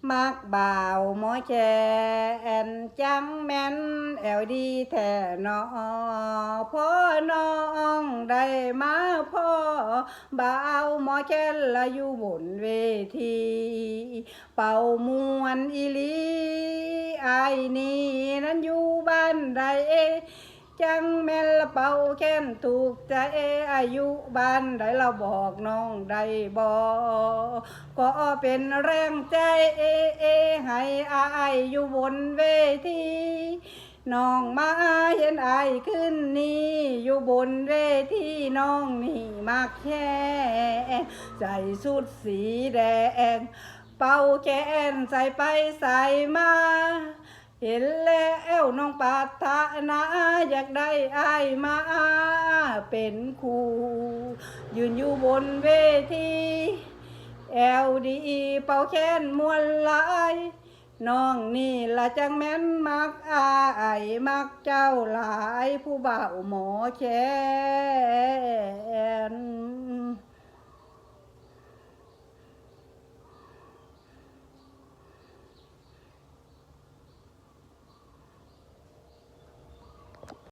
มักบ่าวหมอแคนจังแม่นแอวดีแท้นอพ่อน้องได้มาพ่อบ่าวหมอแคนละอยู่บนเวทีเป่ามวนอีหลีไอ้นี่นั้นอยู่บ้านใดจังแม่นละเป่าแค้นถูกใจอายุบ้านใดเราบอกน้องได้บอกก็เป็นแรงใจให้อายอยู่บนเวทีน้องมาเห็นอายขึ้นนี่อยู่บนเวทีน้องนี่มากแค่ใส่สุดสีแดงเป่าแขนใส่ไปใส่มาเห็นแล้วน้องปรารถนาอยากได้อายมาเป็นคู่ยืนอยู่บนเวทีแอลดีเป่าแค้นมวนหลายน้องนี่ละจังแม่นมักอายมักเจ้าหลายผู้บ่าวหมอแค้น